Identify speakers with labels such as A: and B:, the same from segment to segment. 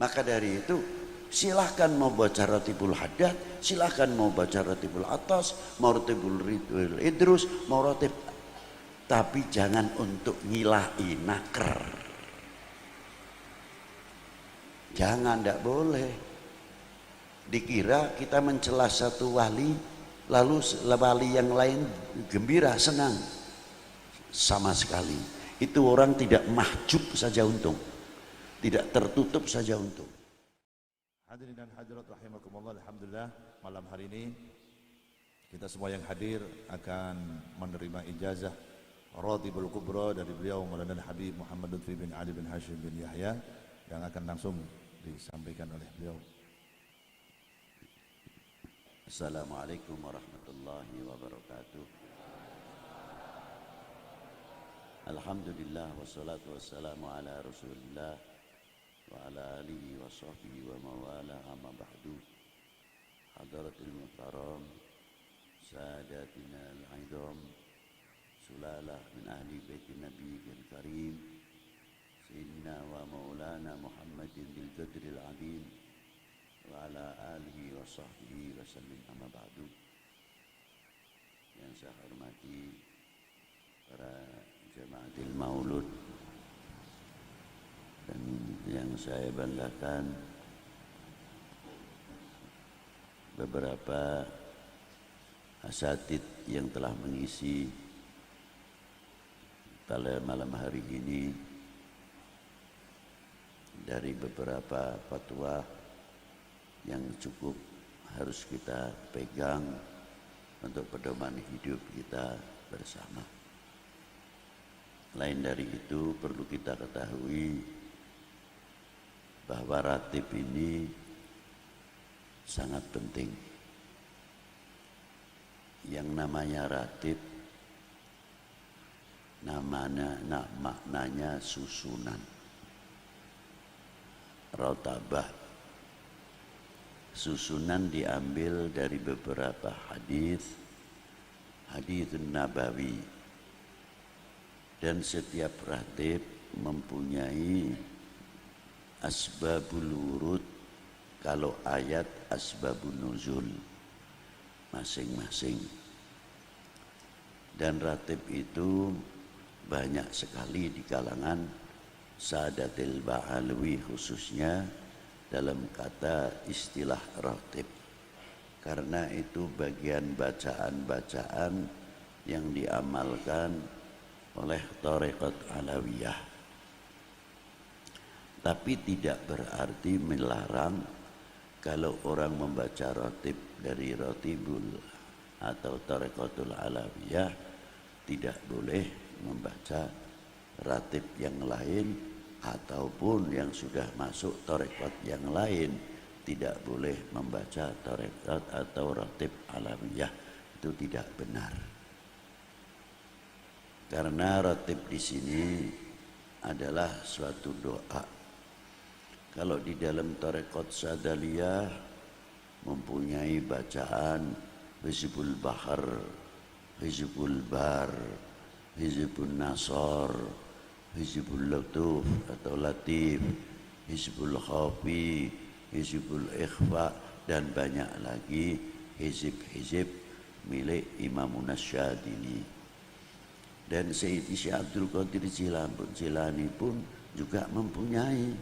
A: Maka dari itu silahkan mau baca Ratibul Haddad, silahkan mau baca Ratibul Atas, mau Ratibul Idrus, mau Ratib, tapi jangan untuk ngilahi naker. Jangan, tidak boleh. Dikira kita mencela satu wali, lalu wali yang lain gembira, senang. Sama sekali. Itu orang tidak mahjub saja untung, tidak tertutup saja untung.
B: Hadirin dan hadirat rahimakumullah, alhamdulillah malam hari ini kita semua yang hadir akan menerima ijazah Ratibul Kubra dari beliau Maulana Habib Muhammad Lutfi bin Ali bin Hashim bin Yahya yang akan langsung disampaikan oleh beliau.
A: Assalamualaikum warahmatullahi wabarakatuh. Alhamdulillah wassalatu wassalamu ala Rasulillah wa ala alihi wa sahbihi wa mawala, amma ba'du. Hadratul muhtaram sadatina al-'idham sulalah min ahli baiti Nabi al-Karim sayyidina wa maulana Muhammadin bil qadril 'azim wa ala alihi wa sahbihi wa sallim, amma ba'du. Yang saya hormati para Jamaatil Maulud dan yang saya banggakan beberapa asatid yang telah mengisi pada malam hari ini dari beberapa fatwa yang cukup harus kita pegang untuk pedoman hidup kita bersama. Lain dari itu, perlu kita ketahui bahwa ratib ini sangat penting. Yang namanya ratib maknanya susunan. Rotabah, susunan diambil dari beberapa hadis nabawi, dan setiap ratib mempunyai asbabul wurud, kalau ayat asbabun nuzul masing-masing. Dan ratib itu banyak sekali di kalangan Sadatil Ba'alawi, khususnya dalam kata istilah ratib, karena itu bagian bacaan-bacaan yang diamalkan oleh Thariqat Alawiyah. Tapi tidak berarti melarang kalau orang membaca ratib dari Ratibul atau Thariqatul Alawiyah, tidak boleh membaca ratib yang lain, ataupun yang sudah masuk Thariqat yang lain tidak boleh membaca Thariqat atau Ratib Alawiyah. Itu tidak benar. Karena ratib di sini adalah suatu doa. Kalau di dalam Thariqat Sadaliyah mempunyai bacaan Hizbul Bahar, Hizbul Bar, Hizbul Nasor, Hizbul Latuf atau Latif, Hizbul Khafi, Hizbul Ikhfa, dan banyak lagi hizib-hizib milik Imamun Asyadili. Dan Sayyidi Syekh Abdul Qadir Jilani pun juga mempunyai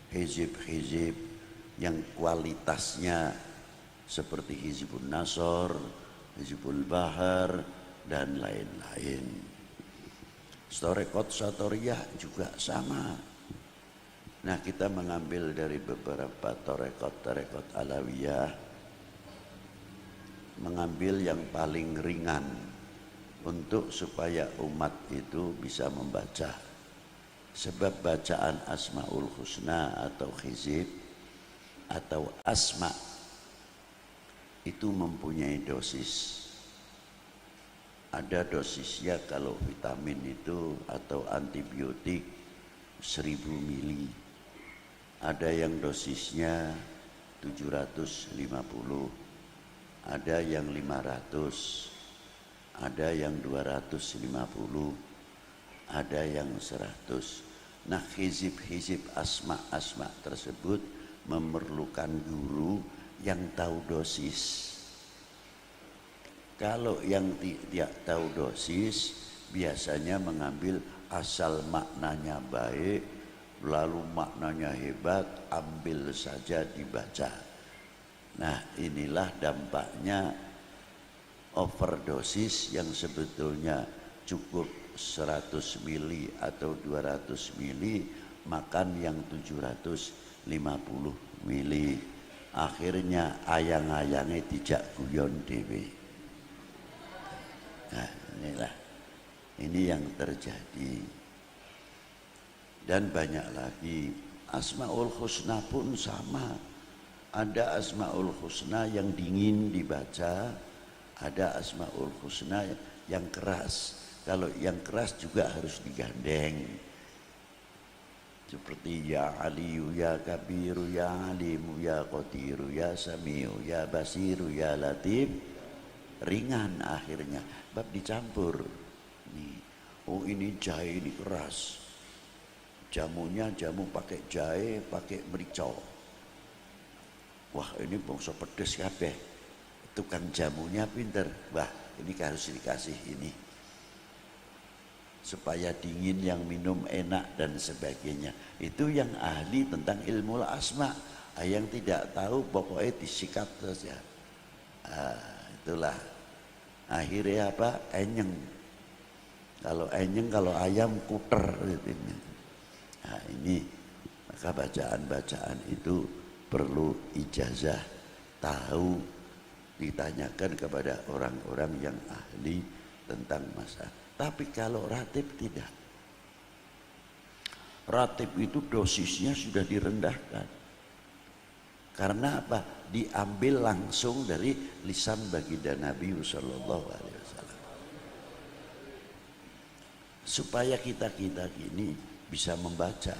A: hizib-hizib yang kualitasnya seperti Hizbun Nasor, Hizbul Bahar, dan lain-lain. Thariqat Satoriyah juga sama. Nah, kita mengambil dari beberapa Thariqat Alawiyah, mengambil yang paling ringan untuk supaya umat itu bisa membaca. Sebab bacaan Asmaul Husna atau hizib atau asma itu mempunyai dosis. Ada dosisnya kalau vitamin itu atau antibiotik 1000 mili. Ada yang dosisnya 750, ada yang 500, ada yang 250, ada yang 100. Nah, hizib-hizib asma tersebut memerlukan guru yang tahu dosis. Kalau yang tidak tahu dosis biasanya mengambil asal maknanya baik, lalu maknanya hebat, ambil saja dibaca. Nah, inilah dampaknya overdosis yang sebetulnya cukup 100 mili atau 200 mili, makan yang 750 mili. Akhirnya ayang-ayangnya dijak guyon dewe. Nah, ini yang terjadi. Dan banyak lagi. Asmaul Husna pun sama. Ada Asmaul Husna yang dingin dibaca, ada Asmaul Husna yang keras. Kalau yang keras juga harus digandeng. Seperti ya Aliyu, ya Kabiru, ya Alimu, ya Qadiru, ya Samiu, ya Basiru, ya Latif. Ringan akhirnya. Bab dicampur. Nih. Oh, ini jahe, ini keras. Jamunya jamu pakai jahe, pakai merica. Wah, ini bangsa pedes kabeh. Tukang jamunya pinter. Wah, ini harus dikasih ini. Supaya dingin yang minum enak dan sebagainya. Itu yang ahli tentang ilmu asma. Yang tidak tahu pokoknya disikat saja. Itulah. Akhirnya apa? Enyeng. Kalau enyeng, kalau ayam kuter. Nah, ini maka bacaan-bacaan itu perlu ijazah, tahu, ditanyakan kepada orang-orang yang ahli tentang masalah. Tapi kalau ratib tidak. Ratib itu dosisnya sudah direndahkan. Karena apa? Diambil langsung dari lisan baginda Nabi sallallahu alaihi wasallam. Supaya kita ini bisa membaca.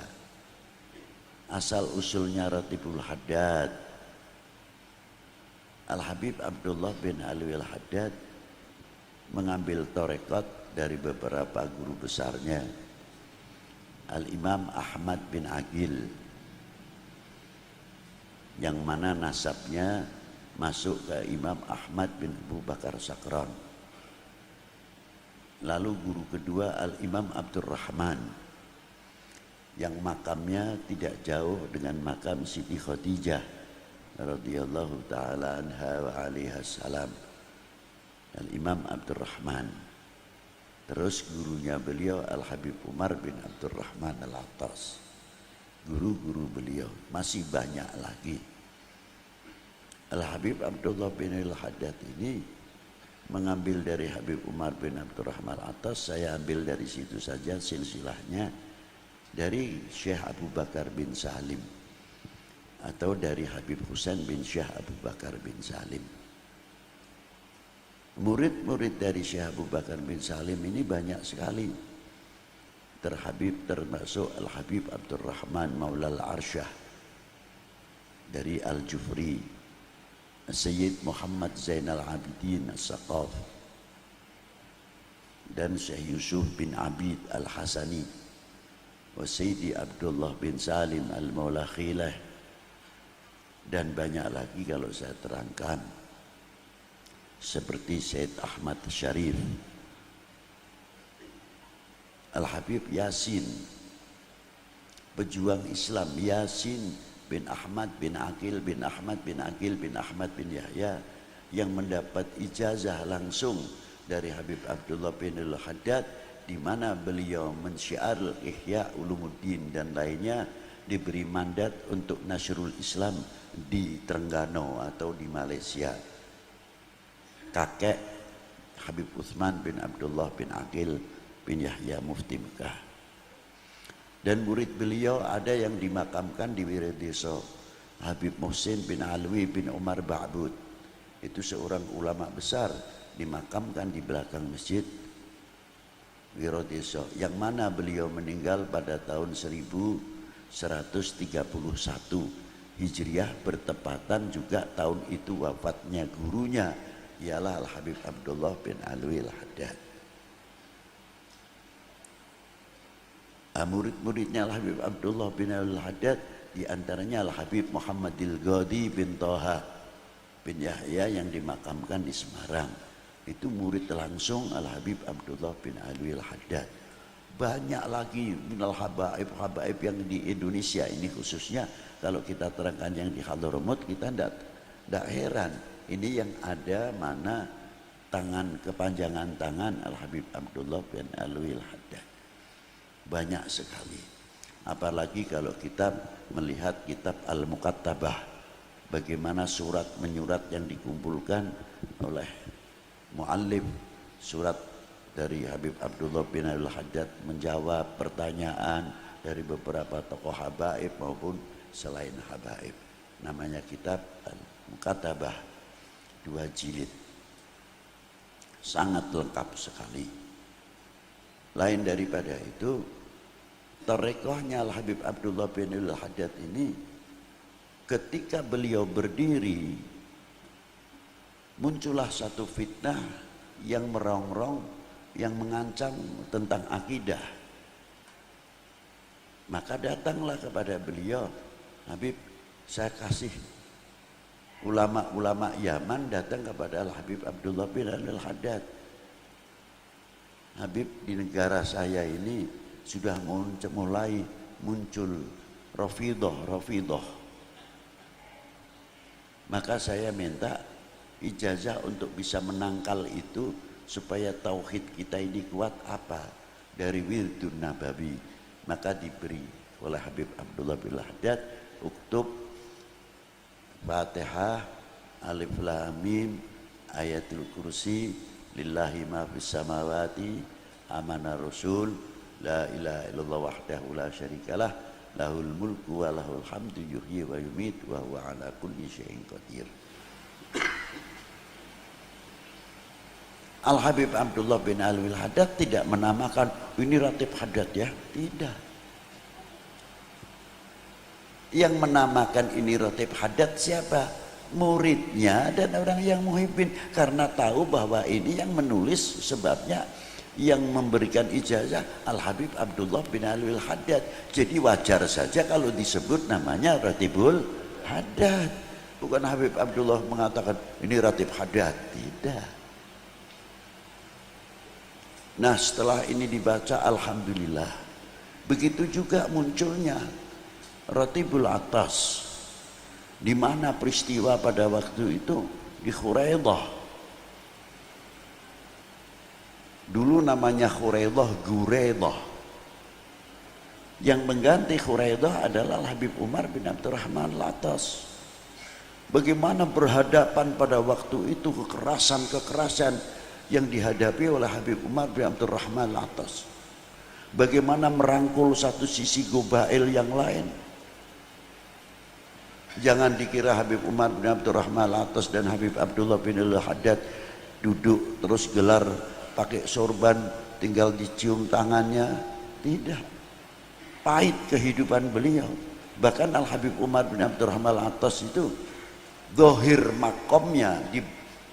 A: Asal usulnya Ratibul Haddad. Al-Habib Abdullah bin Alwi Al-Haddad mengambil torekot dari beberapa guru besarnya. Al-Imam Ahmad bin Aqil, yang mana nasabnya masuk ke Imam Ahmad bin Abu Bakar Sakran. Lalu guru kedua Al-Imam Abdurrahman, yang makamnya tidak jauh dengan makam Siti Khadijah radhiyallahu taala anha wa alaiha salam. Al-Imam Abdurrahman. Terus gurunya beliau Al-Habib Umar bin Abdurrahman Al-Attas. Guru-guru beliau masih banyak lagi. Al-Habib Abdullah bin Al-Haddad ini mengambil dari Habib Umar bin Abdurrahman Al-Attas. Saya ambil dari situ saja silsilahnya, dari Syekh Abu Bakar bin Salim atau dari Habib Husain bin Syekh Abu Bakar bin Salim. Murid-murid dari Syekh Abu Bakar bin Salim ini banyak sekali. Termasuk Al-Habib Abdurrahman Maula Al-Arsyah dari Al-Jufri, Sayyid Muhammad Zainal Abidin As-Saqaf, dan Syekh Yusuf bin Abid Al-Hasani, wa Sayyidi Abdullah bin Salim Al-Maula Khilah, dan banyak lagi kalau saya terangkan, seperti Syed Ahmad Syarif, Al-Habib Yasin, pejuang Islam Yasin bin Ahmad bin Aqil bin Ahmad bin Aqil bin Ahmad bin Yahya, yang mendapat ijazah langsung dari Habib Abdullah bin Al-Haddad, di mana beliau mensyiar Ihya Ulumuddin dan lainnya, diberi mandat untuk Nasrul Islam di Terengganu atau di Malaysia. Kakek Habib Utsman bin Abdullah bin Aqil bin Yahya Mufti Mekah. Dan murid beliau ada yang dimakamkan di Wiradeso, Habib Muhsin bin Alwi bin Umar Ba'bud. Itu seorang ulama besar, dimakamkan di belakang masjid Wiradeso, yang mana beliau meninggal pada tahun 1131 Hijriah, bertepatan juga tahun itu wafatnya gurunya, ialah Al-Habib Abdullah bin Alwi Al-Haddad. Murid-muridnya Al-Habib Abdullah bin Al-Haddad, di antaranya Al-Habib Muhammadil Ghadi bin Toha bin Yahya yang dimakamkan di Semarang. Itu murid langsung Al-Habib Abdullah bin Alwi Al-Haddad. Banyak lagi minal habaib yang di Indonesia ini khususnya. Kalau kita terangkan yang di Hadramaut kita tidak heran. Ini yang ada mana tangan, kepanjangan tangan Al-Habib Abdullah bin Alwi Al-Haddad. Banyak sekali. Apalagi kalau kita melihat kitab Al-Muqattabah, bagaimana surat menyurat yang dikumpulkan oleh muallim, surat dari Habib Abdullah bin Al-Haddad menjawab pertanyaan dari beberapa tokoh habaib maupun selain habaib. Namanya kitab Al-Muqattabah, 2 jilid, sangat lengkap sekali. Lain daripada itu, tarekohnya Al-Habib Abdullah bin Al-Haddad ini, ketika beliau berdiri, muncullah satu fitnah yang merongrong, yang mengancam tentang akidah. Maka datanglah kepada beliau, Habib, saya kasih ulama-ulama Yaman datang kepada Al-Habib Abdullah bin Al-Haddad. Habib, di negara saya ini sudah mulai muncul Rafidah. Maka saya minta ijazah untuk bisa menangkal itu supaya tauhid kita ini kuat apa? Dari Wirdun Nabawi. Maka diberi oleh Habib Abdullah bin Al-Haddad, uktub Fatihah, Alif Lam Mim, Ayatul Kursi, Lillahi ma fis samawati, Amana Rasul, La ilaha illallah wahdahu la syarikalah, lahul mulku wa lahul hamdu yuhyi wa yumit wa huwa ala kulli syai'in qadir. Al-Habib Abdullah bin Alwi Al-Haddad tidak menamakan ini Ratib Haddad ya, tidak. Yang menamakan ini Ratib Haddad siapa? Muridnya dan orang yang muhibbin, karena tahu bahwa ini yang menulis sebabnya, yang memberikan ijazah Al-Habib Abdullah bin Alwi Al-Haddad. Jadi wajar saja kalau disebut namanya Ratibul Haddad. Bukan Habib Abdullah mengatakan ini Ratib Haddad, tidak. Nah, setelah ini dibaca, alhamdulillah. Begitu juga munculnya Ratibul Atas, di mana peristiwa pada waktu itu di Khuraidah. Dulu namanya Khuraidah Guraidah. Yang mengganti Khuraidah adalah Habib Umar bin Abdurrahman Al-Atas. Bagaimana berhadapan pada waktu itu kekerasan yang dihadapi oleh Habib Umar bin Abdurrahman Al-Atas. Bagaimana merangkul satu sisi Gobail yang lain. Jangan dikira Habib Umar bin Abdurrahman Al-Atas dan Habib Abdullah bin Al-Haddad duduk terus gelar pakai sorban tinggal dicium tangannya. Tidak. Pahit kehidupan beliau. Bahkan Al-Habib Umar bin Abdurrahman Al-Atas itu zahir makomnya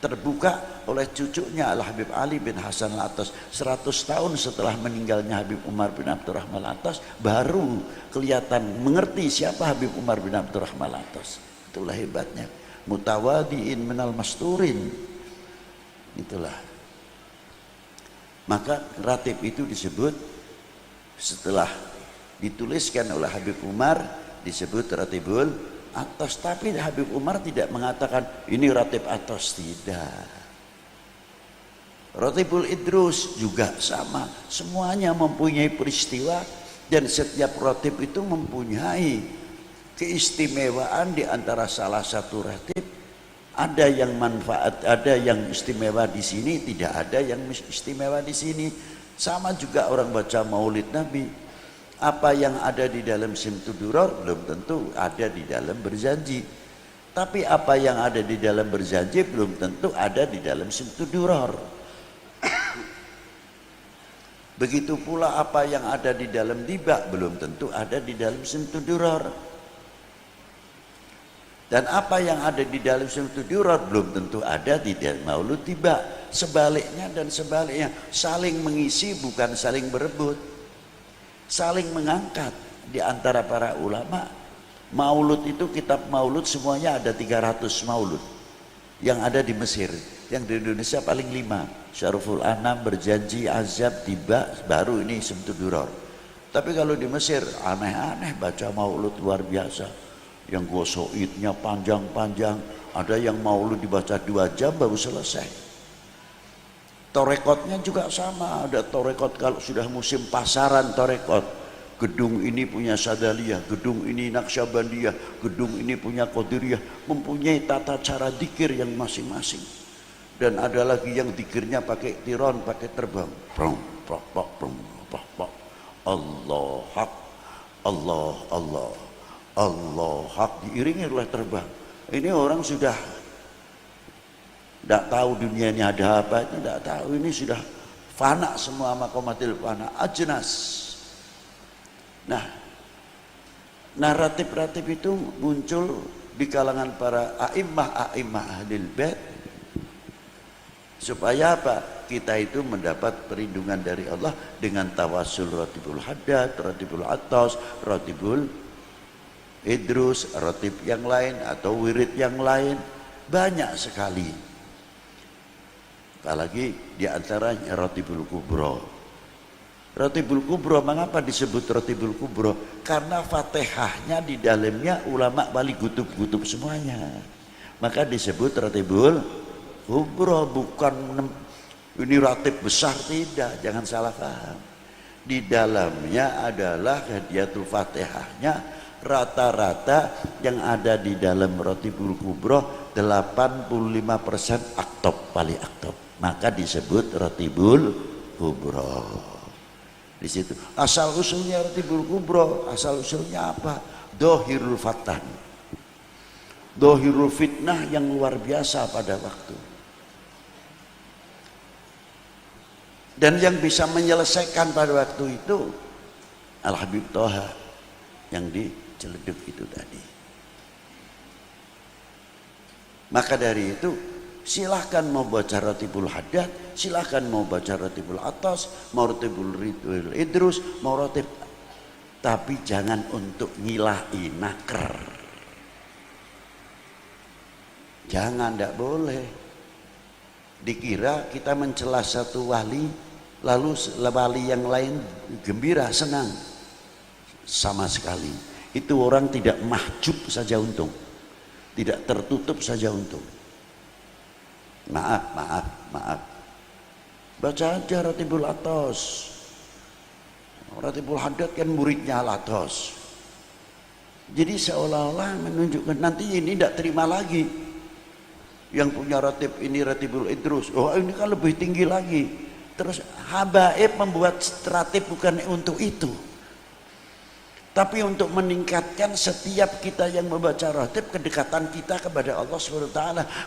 A: terbuka oleh cucunya Al-Habib Ali bin Hasan Al-Atas. 100 tahun setelah meninggalnya Habib Umar bin Abdurrahman Al-Atas baru kelihatan mengerti siapa Habib Umar bin Abdurrahman Al-Atas. Itulah hebatnya. Mutawadiin minal masturin. Itulah. Maka ratib itu disebut setelah dituliskan oleh Habib Umar disebut Ratibul Atas. Tapi Habib Umar tidak mengatakan ini Ratib Atas, tidak. Ratibul Idrus juga sama, semuanya mempunyai peristiwa dan setiap ratib itu mempunyai keistimewaan. Di antara salah satu ratib ada yang manfaat, ada yang istimewa di sini, tidak ada yang istimewa di sini. Sama juga orang baca Maulid Nabi. Apa yang ada di dalam Simtuduror belum tentu ada di dalam berjanji. Tapi apa yang ada di dalam berjanji belum tentu ada di dalam Simtuduror. Begitu pula apa yang ada di dalam Tiba belum tentu ada di dalam Simtuduror. Dan apa yang ada di dalam Simtuduror belum tentu ada di dalam Maulud Tiba. Sebaliknya dan sebaliknya, saling mengisi bukan saling berebut. saling mengangkat di antara para ulama. Maulud itu, kitab maulud semuanya ada 300 maulud yang ada di Mesir, yang di Indonesia paling 5. Syaruful Anam, Berjanji, Azab, Tiba, baru ini Semtuduror. Tapi kalau di Mesir aneh-aneh baca maulud luar biasa. Yang gosoidnya panjang-panjang, ada yang maulud dibaca 2 jam baru selesai. Torekotnya juga sama, ada torekot kalau sudah musim pasaran torekot. Gedung ini punya Sadaliyah, gedung ini Naqsyabandiyah, gedung ini punya Qadiriyah, mempunyai tata cara dzikir yang masing-masing. Dan ada lagi yang dzikirnya pakai tiron, pakai terbang. Allah hak, Allah Allah, Allah hak, diiringi oleh terbang. Ini orang sudah tidak tahu dunia ini ada apa, tidak tahu, ini sudah fana semua, maqamatil fana, ajnas. Nah, naratif-naratif itu muncul di kalangan para a'immah ahlil bait supaya apa? Kita itu mendapat perlindungan dari Allah dengan tawassul ratibul haddad, ratibul atas, ratibul idrus, ratib yang lain atau wirid yang lain, banyak sekali. Apalagi di antaranya ratibul kubro. Ratibul kubro, mengapa disebut ratibul kubro? Karena Fatihahnya di dalamnya ulama wali gutub-gutub semuanya. Maka disebut ratibul kubro, bukan ini ratib besar, tidak, jangan salah paham. Di dalamnya adalah hadiatul Fatihahnya, rata-rata yang ada di dalam ratibul kubro 85% aktob, wali aktob. Maka disebut ratibul kubro. Di situ asal usulnya ratibul kubro, asal usulnya apa? Dohirul fatan, dohirul fitnah yang luar biasa pada waktu. Dan yang bisa menyelesaikan pada waktu itu Al-Habib Toha yang di Ciledug itu tadi. Maka dari itu silahkan mau baca ratibul haddad, silahkan mau baca ratibul atas, mau ratibul idrus, mau ratib, tapi jangan untuk ngilahi naker. Jangan, tidak boleh. Dikira kita mencela satu wali, lalu wali yang lain gembira, senang. Sama sekali. Itu orang tidak mahjub saja untung, tidak tertutup saja untung. Maaf. Baca aja ratibul atas. Ratibul haddad kan muridnya Al-Atas. Jadi seolah-olah menunjukkan nanti ini tidak terima lagi. Yang punya ratib ini ratibul idrus. Oh, ini kan lebih tinggi lagi. Terus habaib membuat ratib bukan untuk itu, tapi untuk meningkatkan setiap kita yang membaca ratib kedekatan kita kepada Allah SWT,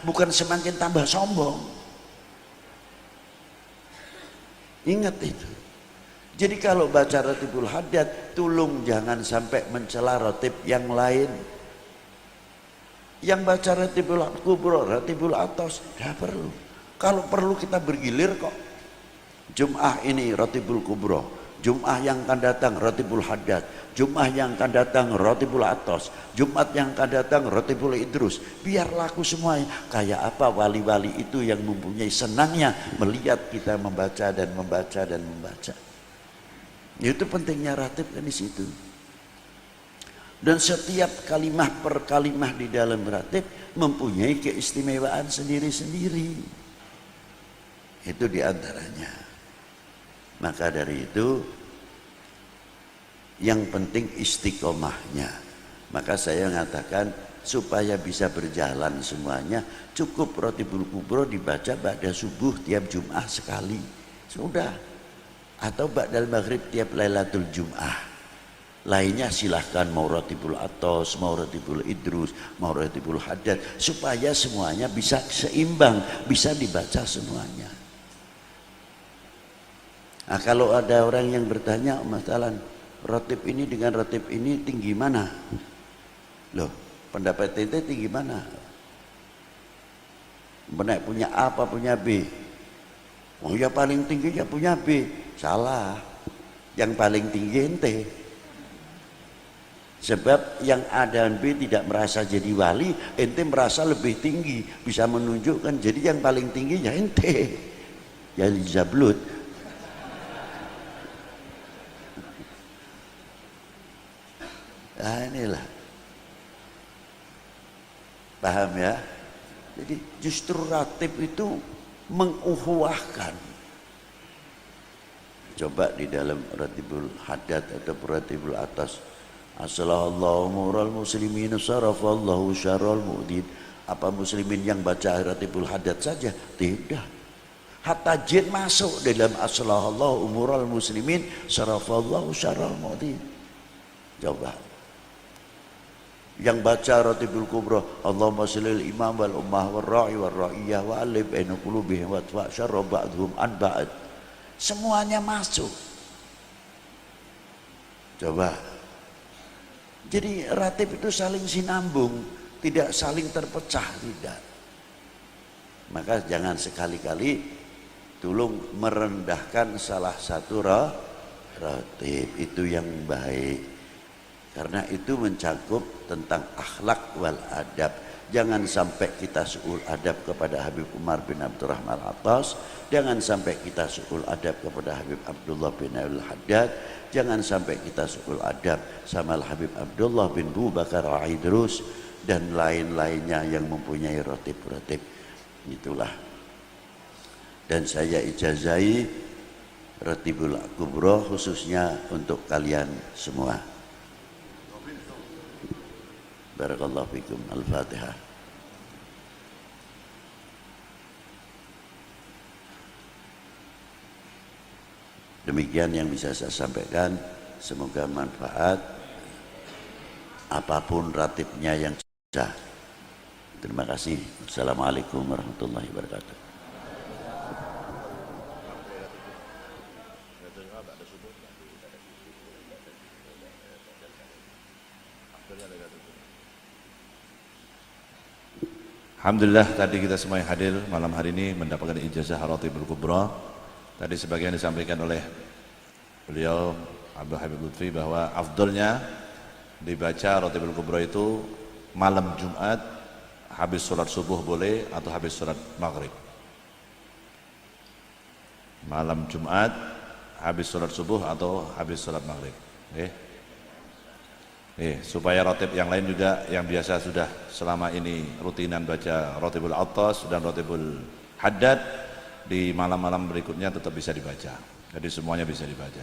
A: bukan semakin tambah sombong. Ingat itu. Jadi kalau baca ratibul haddad, tolong jangan sampai mencela ratib yang lain. Yang baca ratibul kubro, ratibul atas, tidak perlu. Kalau perlu kita bergilir kok. Jum'ah ini ratibul kubro, Jum'ah yang akan datang ratibul haddad, Jum'ah yang akan datang ratibul atas, Jumat yang akan datang ratibul idrus. Biar laku semuanya. Kayak apa wali-wali itu yang mempunyai senangnya melihat kita membaca dan membaca dan membaca. Itu pentingnya ratib kan di situ. Dan setiap kalimah per kalimah di dalam ratib mempunyai keistimewaan sendiri-sendiri. Itu diantaranya. Maka dari itu yang penting istiqomahnya. Maka saya mengatakan supaya bisa berjalan semuanya, cukup ratibul kubro dibaca ba'da subuh tiap Jum'ah sekali, sudah. Atau ba'dal maghrib tiap Lailatul Jum'ah. Lainnya silahkan mau ratibul atas, mau ratibul idrus, mau ratibul haddad, supaya semuanya bisa seimbang, bisa dibaca semuanya. Nah, kalau ada orang yang bertanya masalah ratib ini dengan ratib ini tinggi mana? Loh, pendapat ente tinggi mana? Benar punya A apa punya B? Oh ya paling tinggi ya punya B. Salah. Yang paling tinggi ente. Sebab yang A dan B tidak merasa jadi wali, ente merasa lebih tinggi, bisa menunjukkan. Jadi yang paling tinggi ya ente, ya Zablut. Nah inilah, paham ya? Jadi justru ratib itu menguhuwahkan. Coba di dalam ratibul haddad atau ratibul atas, Assalamualaikum mural muslimin sarafallahu syarral mu'din. Apa muslimin yang baca ratibul haddad saja? Tidak. Hatta jin masuk dalam Assalamualaikum mural muslimin sarafallahu syarral mu'din. Coba. Yang baca ratibul kubra, Allahumma sholli imam wal ummah wal ra'i wal ra'iyah wa alif baina qulubihim wa tfa syarra ba'dhum an ba'd. Semuanya masuk. Coba. Jadi ratib itu saling sinambung, tidak saling terpecah, tidak. Maka jangan sekali-kali tolong merendahkan salah satu ratib, itu yang baik. Karena itu mencakup tentang akhlak wal adab. Jangan sampai kita su'ul adab kepada Habib Umar bin Abdurrahman Attas, jangan sampai kita su'ul adab kepada Habib Abdullah bin Al-Haddad, jangan sampai kita su'ul adab sama Habib Abdullah bin Bu Bakar Al-Idrus dan lain-lainnya yang mempunyai ratib-ratib. Itulah. Dan saya ijazai ratibul kubra khususnya untuk kalian semua. Barakallahu fikum. Al-Fatihah. Demikian yang bisa saya sampaikan. Semoga manfaat. Apapun ratibnya yang sah. Terima kasih. Assalamualaikum warahmatullahi wabarakatuh.
B: Alhamdulillah tadi kita semua yang hadir malam hari ini mendapatkan ijazah Ratibul Kubra. Tadi sebagian disampaikan oleh beliau Abdul Habib Lutfi bahwa afdolnya dibaca Ratibul Kubra itu malam Jumat habis sholat subuh boleh atau habis sholat maghrib. Malam Jumat habis sholat subuh atau habis sholat maghrib. Supaya ratib yang lain juga yang biasa sudah selama ini rutinan baca Ratibul Attas dan Ratibul Haddad di malam-malam berikutnya tetap bisa dibaca. Jadi semuanya bisa dibaca.